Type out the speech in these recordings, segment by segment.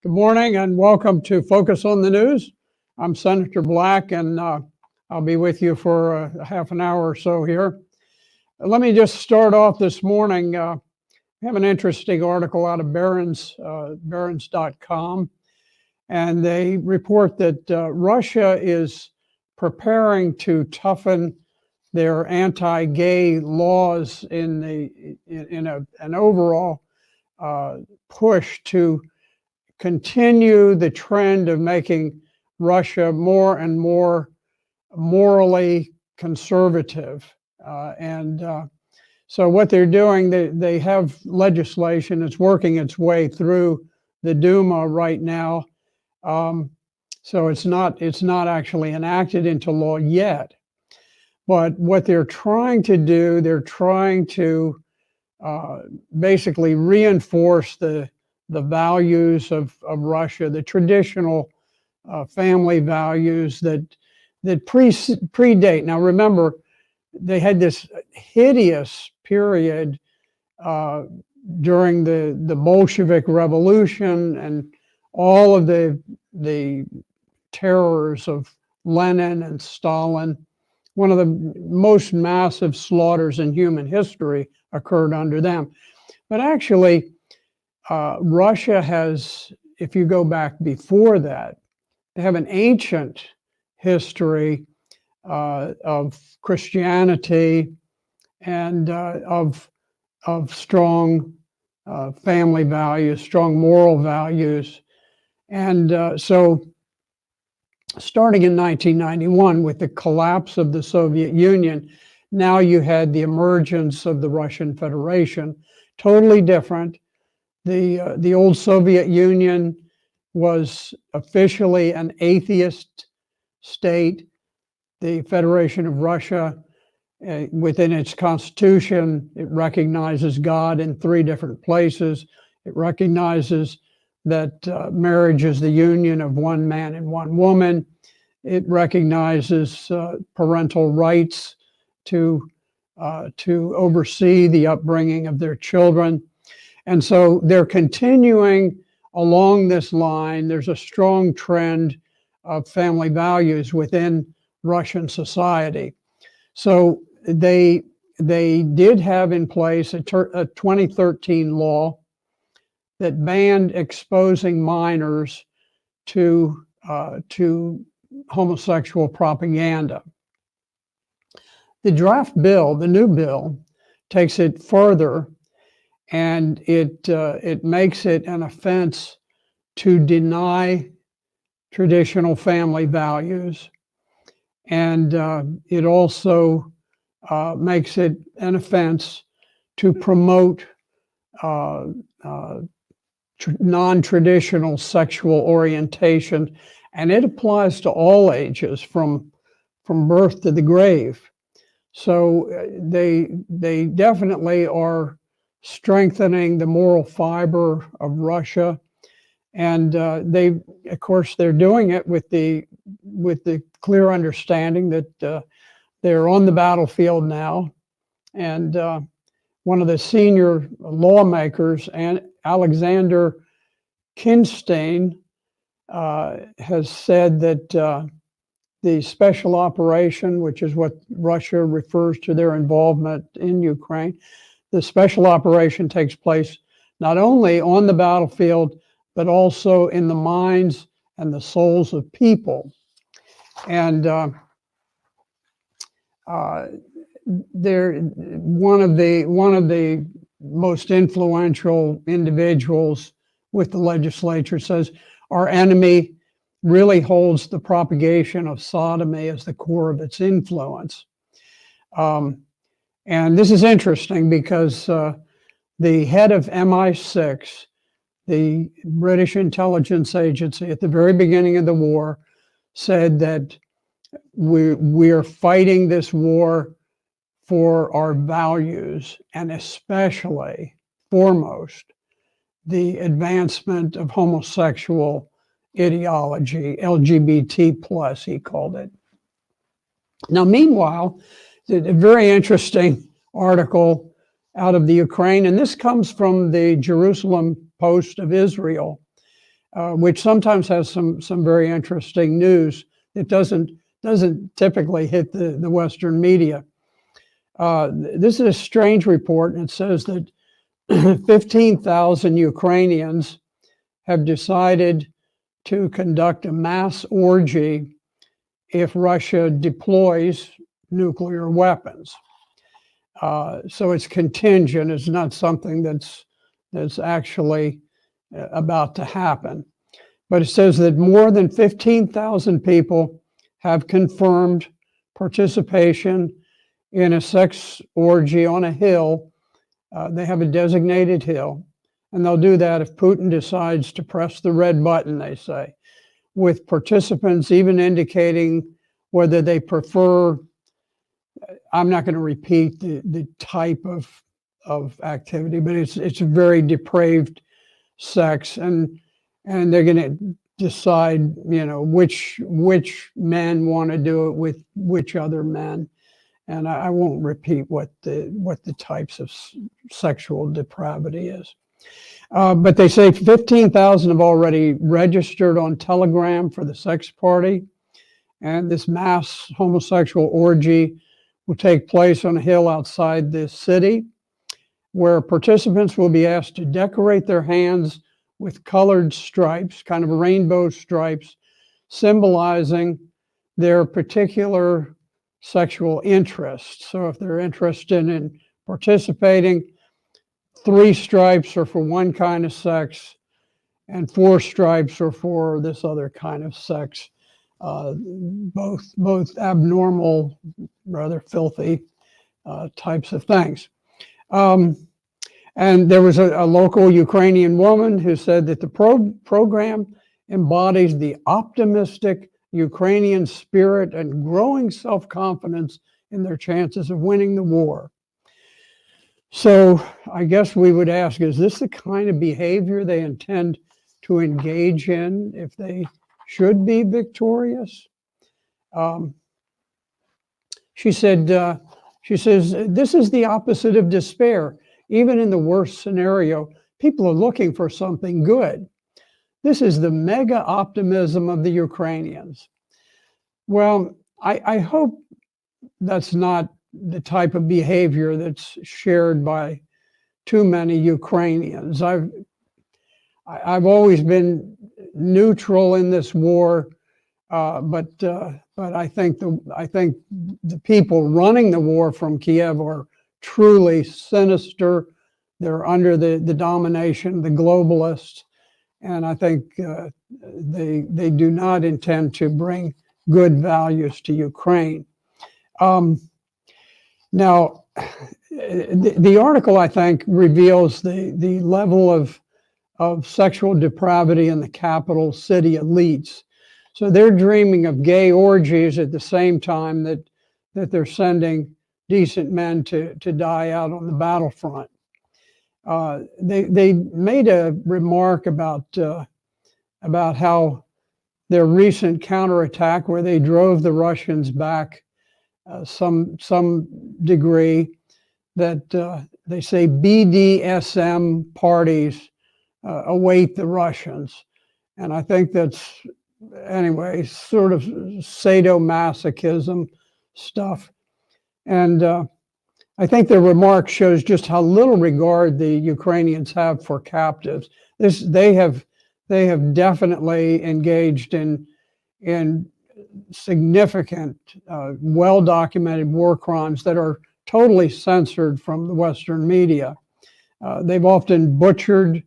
Good morning and welcome to Focus on the News. I'm Senator Black and I'll be with you for a half an hour or so here. Let me just start off this morning. We have an interesting article out of Barron's.com, and they report that Russia is preparing to toughen their anti-gay laws in an overall push to continue the trend of making Russia more and more morally conservative. So what they're doing, they have legislation. It's working its way through the Duma right now. So it's not actually enacted into law yet. But what they're trying to do, they're trying to basically reinforce the values of Russia, the traditional family values that predate. Now remember, they had this hideous period during the Bolshevik Revolution and all of the terrors of Lenin and Stalin. One of the most massive slaughters in human history occurred under them. But actually, Russia has, if you go back before that, they have an ancient history of Christianity and of strong family values, strong moral values. And so starting in 1991 with the collapse of the Soviet Union, now you had the emergence of the Russian Federation, totally different. The old Soviet Union was officially an atheist state. The Federation of Russia, within its constitution, it recognizes God in 3 different places. It recognizes that marriage is the union of one man and one woman. It recognizes parental rights to oversee the upbringing of their children. And so they're continuing along this line. There's a strong trend of family values within Russian society. So they did have in place a 2013 law that banned exposing minors to homosexual propaganda. The draft bill, the new bill, takes it further, and it makes it an offense to deny traditional family values, and it also makes it an offense to promote non-traditional sexual orientation, and it applies to all ages from birth to the grave. So they definitely are strengthening the moral fiber of Russia, and they're doing it with the clear understanding that they're on the battlefield now. And one of the senior lawmakers, Alexander Kinstein, has said that the special operation, which is what Russia refers to their involvement in Ukraine, the special operation takes place not only on the battlefield, but also in the minds and the souls of people. And they're one of the most influential individuals with the legislature says our enemy really holds the propagation of sodomy as the core of its influence. And this is interesting because the head of MI6, the British intelligence agency, at the very beginning of the war, said that we are fighting this war for our values, and especially, foremost, the advancement of homosexual ideology, LGBT plus, he called it. Now, meanwhile, a very interesting article out of the Ukraine, and this comes from the Jerusalem Post of Israel. which sometimes has some very interesting news. It doesn't typically hit the Western media. This is a strange report, and it says that 15,000 Ukrainians have decided to conduct a mass orgy if Russia deploys nuclear weapons. So it's contingent. It's not something that's actually about to happen. But it says that more than 15,000 people have confirmed participation in a sex orgy on a hill. They have a designated hill, and they'll do that if Putin decides to press the red button, they say, with participants even indicating whether they prefer, I'm not going to repeat the type of activity, but it's a very depraved sex, and they're going to decide, which men want to do it with which other men. And I won't repeat what the types of sexual depravity is. But they say 15,000 have already registered on Telegram for the sex party. And this mass homosexual orgy will take place on a hill outside this city, where participants will be asked to decorate their hands with colored stripes, kind of rainbow stripes, symbolizing their particular sexual interest. So if they're interested in participating, 3 stripes are for one kind of sex, and 4 stripes are for this other kind of sex. Both abnormal, rather filthy types of things. And there was a local Ukrainian woman who said that the program embodies the optimistic Ukrainian spirit and growing self-confidence in their chances of winning the war. So I guess we would ask, is this the kind of behavior they intend to engage in if they should be victorious? She says, this is the opposite of despair. Even in the worst scenario, people are looking for something good. This is the mega optimism of the Ukrainians. Well, I hope that's not the type of behavior that's shared by too many Ukrainians. I've always been neutral in this war, but I think the people running the war from Kiev are truly sinister. They're under the domination of the globalists, and I think they do not intend to bring good values to Ukraine. Now, the article, I think, reveals the level of sexual depravity in the capital city elites. So they're dreaming of gay orgies at the same time that they're sending decent men to die out on the battlefront. They made a remark about how their recent counterattack, where they drove the Russians back some degree, that they say BDSM parties await the Russians. And I think that's, anyway, sort of sadomasochism stuff. And I think the remark shows just how little regard the Ukrainians have for captives. They have definitely engaged in significant, well-documented war crimes that are totally censored from the Western media. They've often butchered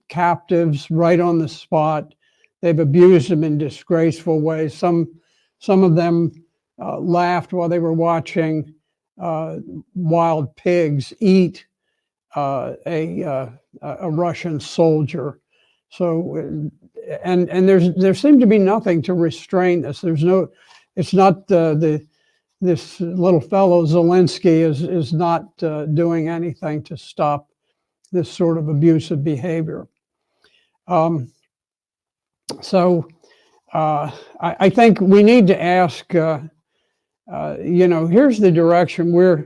captives right on the spot. They've abused them in disgraceful ways. Some of them laughed while they were watching wild pigs eat a Russian soldier. So, and there seemed to be nothing to restrain this. It's not this little fellow Zelensky is not doing anything to stop this sort of abusive behavior. So I think we need to ask, here's the direction we're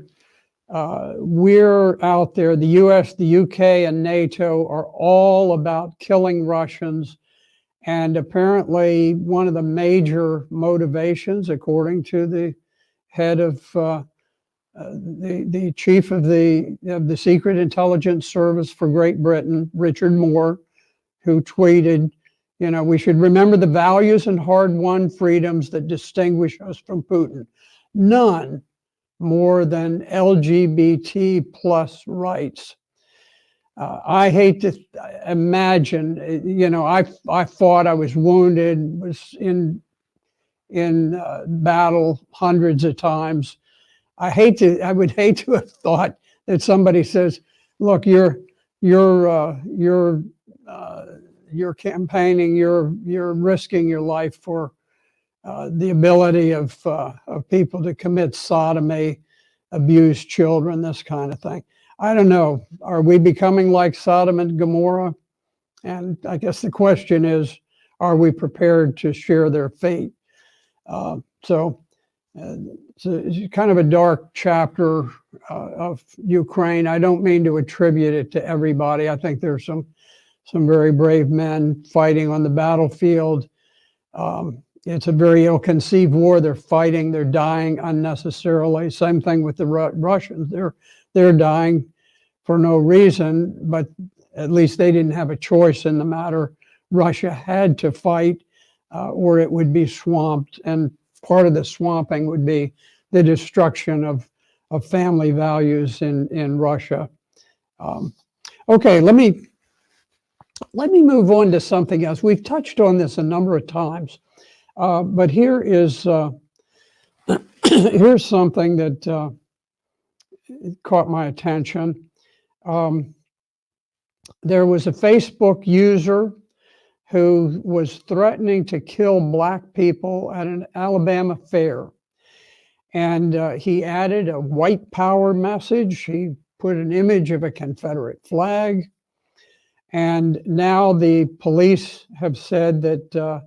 We're out there, the US, the UK, and NATO are all about killing Russians. And apparently one of the major motivations, according to the head of the chief of the Secret Intelligence Service for Great Britain, Richard Moore, who tweeted, you know, we should remember the values and hard-won freedoms that distinguish us from Putin. None more than LGBT plus rights. I hate to imagine, you know, I fought, I was wounded, was in battle hundreds of times. I would hate to have thought that somebody says, look, you're campaigning, you're risking your life for the ability of people to commit sodomy, abuse children, this kind of thing. I don't know. Are we becoming like Sodom and Gomorrah? And I guess the question is, are we prepared to share their fate? So it's kind of a dark chapter of Ukraine. I don't mean to attribute it to everybody. I think there's some very brave men fighting on the battlefield. It's a very ill-conceived war. They're fighting, they're dying unnecessarily. Same thing with the Russians. They're dying for no reason, but at least they didn't have a choice in the matter. Russia had to fight or it would be swamped, and part of the swamping would be the destruction of family values in Russia. Okay, let me move on to something else. We've touched on this a number of times, but here is here's something that caught my attention. There was a Facebook user who was threatening to kill Black people at an Alabama fair. And he added a white power message. He put an image of a Confederate flag. And now the police have said that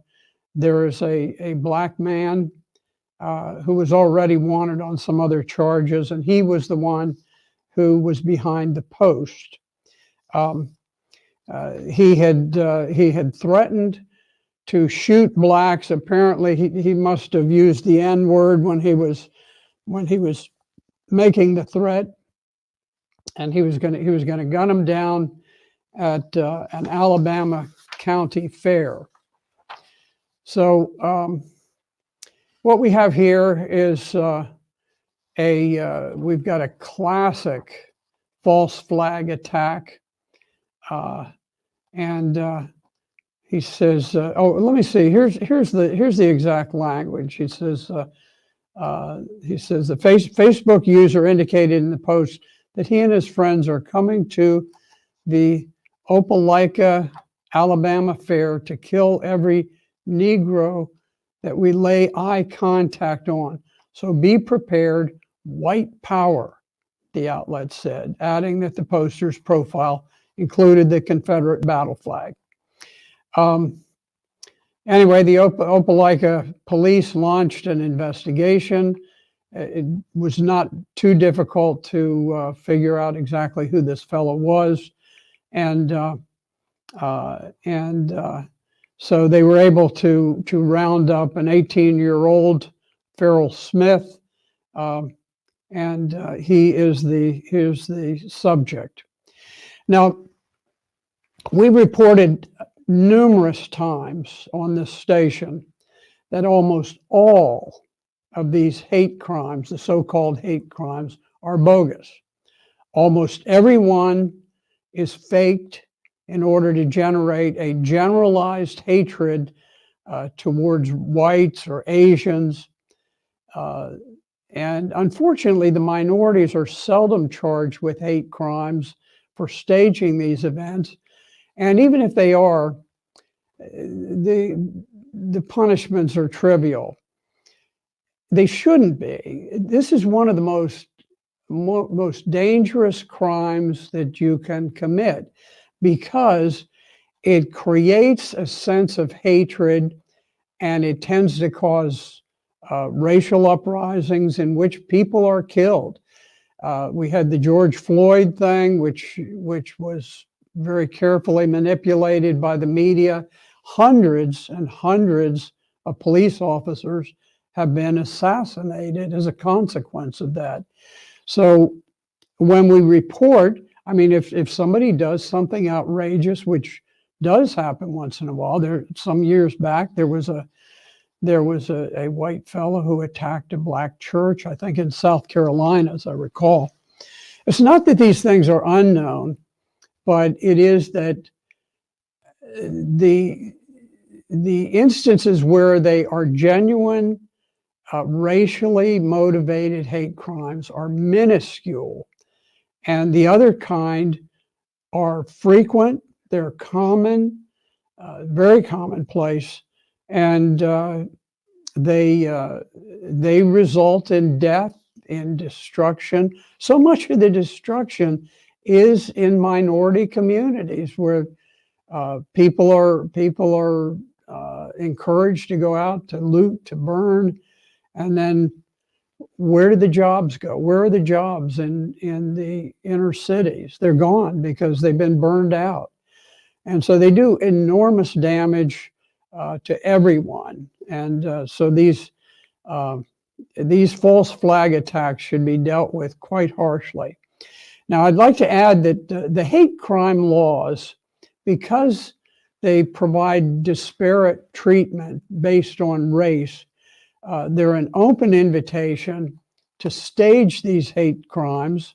there is a Black man who was already wanted on some other charges, and he was the one who was behind the post. He had threatened to shoot Blacks. Apparently, he must have used the N-word when he was making the threat, and he was going to gun him down at an Alabama county fair. So what we have here is we've got a classic false flag attack. And he says, oh, let me see, here's the exact language. He says, the Facebook user indicated in the post that he and his friends are coming to the Opelika, Alabama fair to kill every Negro that we lay eye contact on. So be prepared, white power, the outlet said, adding that the poster's profile included the Confederate battle flag. Anyway, the Opelika police launched an investigation. It was not too difficult to figure out exactly who this fellow was. And so they were able to round up an 18-year-old Farrell Smith, and he is the subject. Now, we reported numerous times on this station that almost all of these hate crimes, the so-called hate crimes, are bogus. Almost every one is faked in order to generate a generalized hatred towards whites or Asians. And unfortunately, the minorities are seldom charged with hate crimes for staging these events. And even if they are, the punishments are trivial. They shouldn't be. This is one of the most dangerous crimes that you can commit, because it creates a sense of hatred, and it tends to cause racial uprisings in which people are killed. We had the George Floyd thing, which was very carefully manipulated by the media. Hundreds and hundreds of police officers have been assassinated as a consequence of that. So when we report, I mean, if somebody does something outrageous, which does happen once in a while, some years back, there was a white fellow who attacked a black church, I think in South Carolina, as I recall. It's not that these things are unknown, but it is that the instances where they are genuine, racially motivated hate crimes are minuscule. And the other kind are frequent, they're common, very commonplace, and they result in death, in destruction. So much of the destruction is in minority communities where people are encouraged to go out to loot, to burn, and then where do the jobs go? Where are the jobs in the inner cities? They're gone because they've been burned out. And so they do enormous damage to everyone. And so these false flag attacks should be dealt with quite harshly. Now, I'd like to add that the hate crime laws, because they provide disparate treatment based on race, they're an open invitation to stage these hate crimes,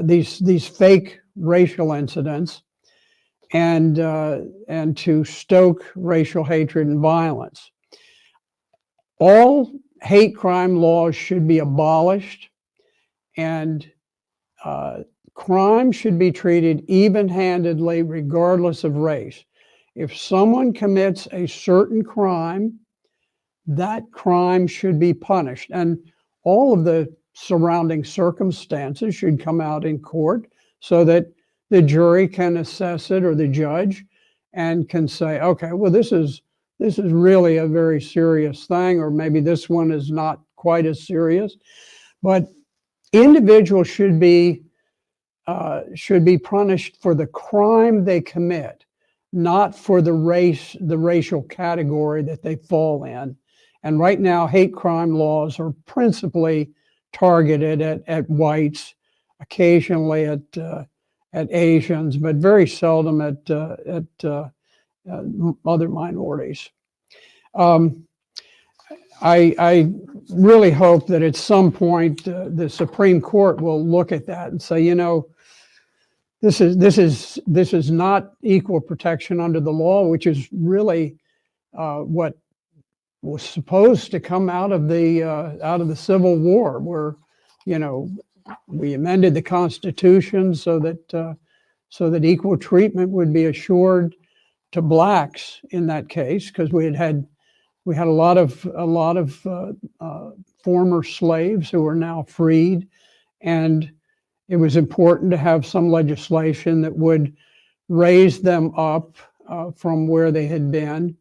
these fake racial incidents, and to stoke racial hatred and violence. All hate crime laws should be abolished, and crime should be treated even-handedly regardless of race. If someone commits a certain crime, that crime should be punished. And all of the surrounding circumstances should come out in court so that the jury can assess it, or the judge, and can say, okay, well, this is really a very serious thing, or maybe this one is not quite as serious. But individuals should be punished for the crime they commit, not for the racial category that they fall in. And right now, hate crime laws are principally targeted at whites, occasionally at Asians, but very seldom at other minorities. I really hope that at some point the Supreme Court will look at that and say, you know, this is not equal protection under the law, which is really what was supposed to come out of the Civil War, where, you know, we amended the Constitution so that equal treatment would be assured to blacks in that case, because we had a lot of former slaves who are now freed, and it was important to have some legislation that would raise them up from where they had been.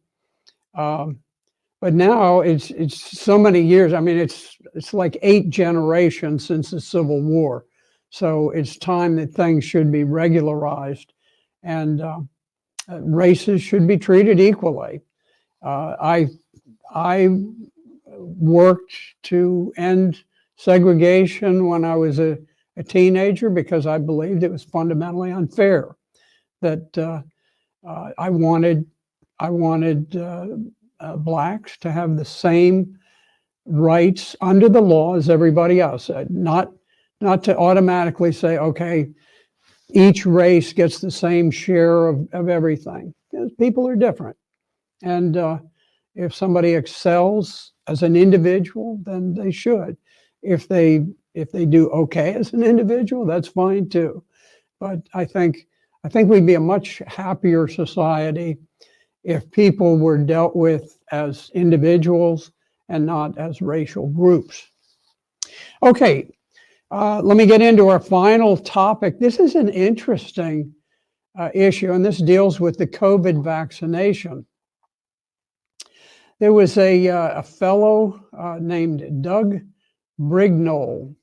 But now it's so many years. I mean, it's like 8 generations since the Civil War. So it's time that things should be regularized, and races should be treated equally. I worked to end segregation when I was a teenager because I believed it was fundamentally unfair. That I wanted blacks to have the same rights under the law as everybody else. Not to automatically say, okay, each race gets the same share of everything. Because people are different. And if somebody excels as an individual, then they should. If they do okay as an individual, that's fine too. But I think we'd be a much happier society if people were dealt with as individuals and not as racial groups. Okay, let me get into our final topic. This is an interesting issue, and this deals with the COVID vaccination. There was a fellow named Doug Brignole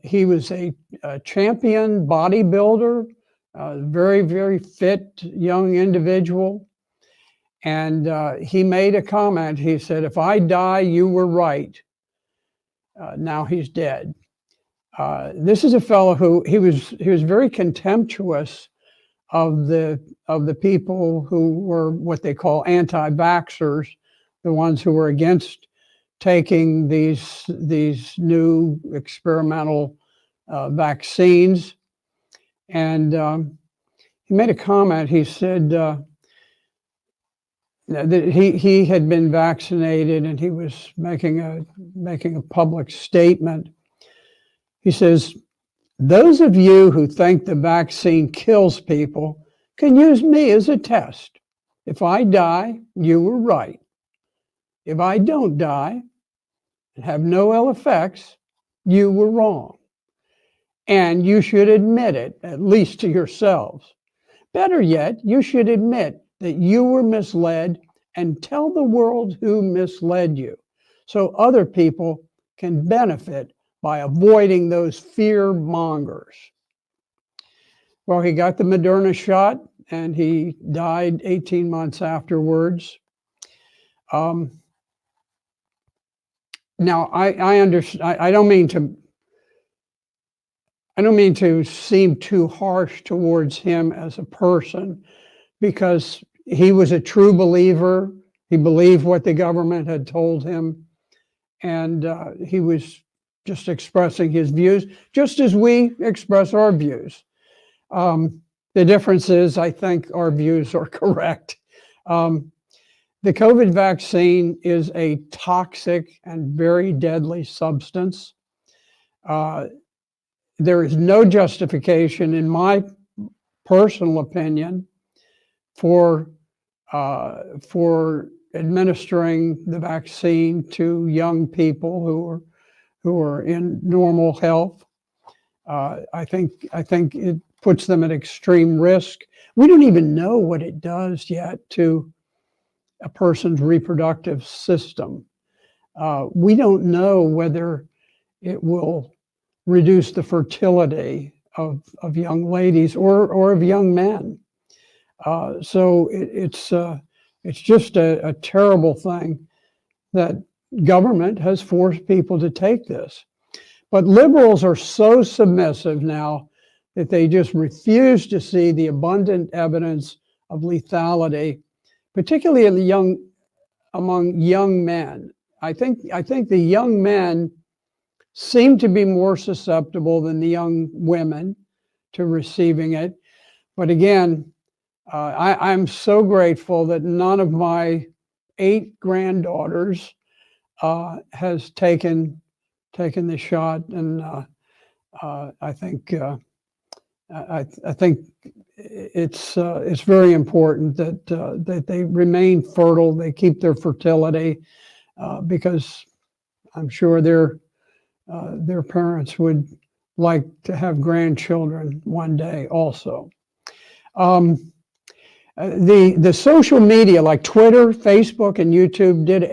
He was a champion bodybuilder, very, very fit young individual. And he made a comment. He said, "If I die, you were right." Now he's dead. This is a fellow who he was very contemptuous of the people who were what they call anti-vaxxers, the ones who were against taking these new experimental vaccines. And he made a comment. He said that he had been vaccinated, and he was making a public statement. He says, "Those of you who think the vaccine kills people can use me as a test. If I die, you were right. If I don't die and have no ill effects, you were wrong. And you should admit it, at least to yourselves. Better yet, you should admit that you were misled and tell the world who misled you, so other people can benefit by avoiding those fear mongers." Well, he got the Moderna shot and he died 18 months afterwards. Now, I understand. I don't mean to seem too harsh towards him as a person, because he was a true believer. He believed what the government had told him, and he was just expressing his views, just as we express our views. The difference is, I think our views are correct. The COVID vaccine is a toxic and very deadly substance. There is no justification, in my personal opinion, for administering the vaccine to young people who are in normal health. I think it puts them at extreme risk. We don't even know what it does yet to a person's reproductive system. We don't know whether it will reduce the fertility of young ladies or of young men. So it's just a terrible thing that government has forced people to take this. But liberals are so submissive now that they just refuse to see the abundant evidence of lethality, particularly among young men. I think the young men seem to be more susceptible than the young women to receiving it. But again, I'm so grateful that none of my 8 granddaughters has taken the shot, and I think it's very important that they remain fertile, they keep their fertility, because I'm sure their parents would like to have grandchildren one day also. The social media like Twitter, Facebook, and YouTube did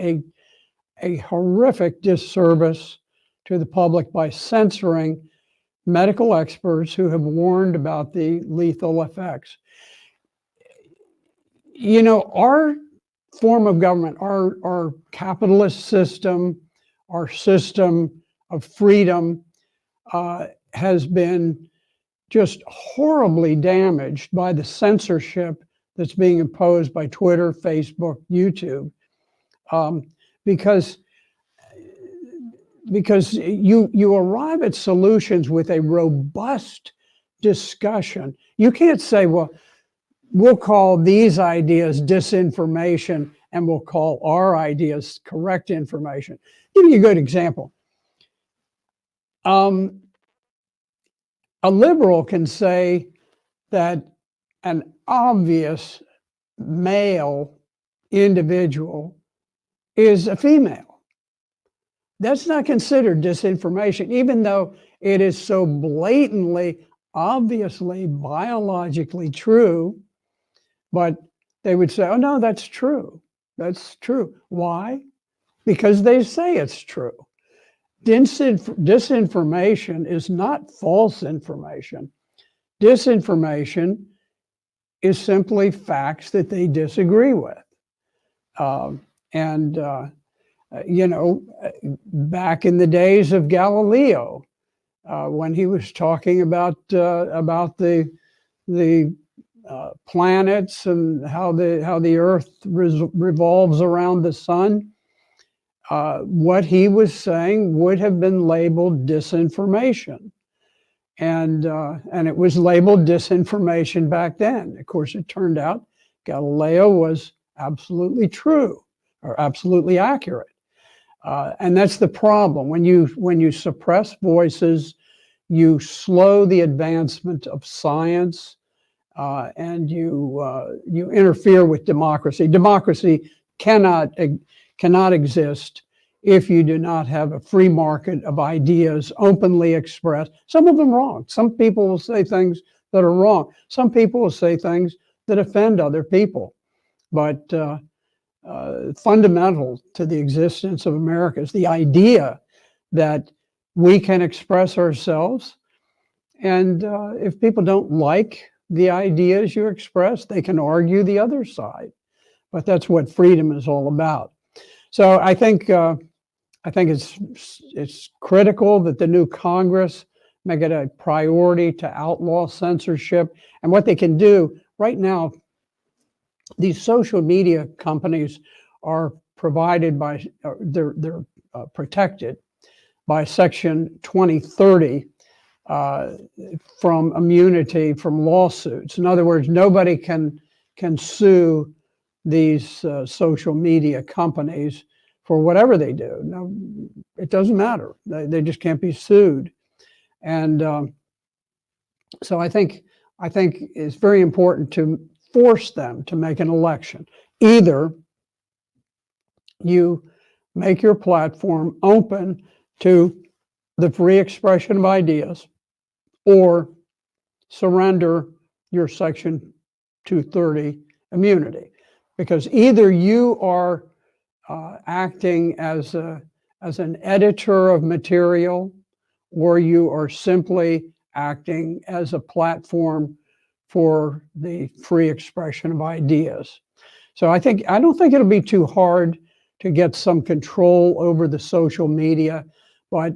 a horrific disservice to the public by censoring medical experts who have warned about the lethal effects. You know, our form of government, our capitalist system, our system of freedom has been just horribly damaged by the censorship that's being imposed by Twitter, Facebook, YouTube, because you arrive at solutions with a robust discussion. You can't say, well, we'll call these ideas disinformation and we'll call our ideas correct information. I'll give you a good example. A liberal can say that an obvious male individual is a female. That's not considered disinformation, even though it is so blatantly, obviously, biologically true. But they would say, oh, no, that's true. That's true. Why? Because they say it's true. Disinformation is not false information. Disinformation is simply facts that they disagree with. You know, back in the days of Galileo, when he was talking about the planets and how the Earth revolves around the sun, what he was saying would have been labeled disinformation, and it was labeled disinformation back then. Of course, it turned out Galileo was absolutely true or absolutely accurate. And that's the problem. When you suppress voices, you slow the advancement of science, and you interfere with democracy. Democracy cannot exist if you do not have a free market of ideas openly expressed. Some of them wrong. Some people will say things that are wrong. Some people will say things that offend other people. But fundamental to the existence of America is the idea that we can express ourselves. And if people don't like the ideas you express, they can argue the other side. But that's what freedom is all about. So I think it's critical that the new Congress make it a priority to outlaw censorship. And what they can do right now, these social media companies are provided by, they're protected by Section 2030 from immunity from lawsuits. In other words, nobody can sue these social media companies for whatever they do. No, it doesn't matter. They just can't be sued. And so I think it's very important to force them to make an election. Either you make your platform open to the free expression of ideas, or surrender your Section 230 immunity. Because either you are acting as an editor of material, or you are simply acting as a platform for the free expression of ideas. So I don't think it'll be too hard to get some control over the social media, but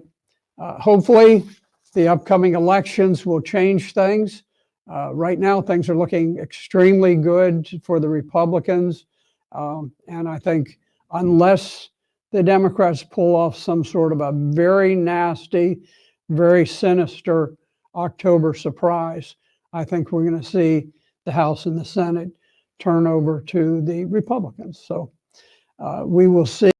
hopefully the upcoming elections will change things. Right now, things are looking extremely good for the Republicans. And I think unless the Democrats pull off some sort of a very nasty, very sinister October surprise, I think we're going to see the House and the Senate turn over to the Republicans. So we will see.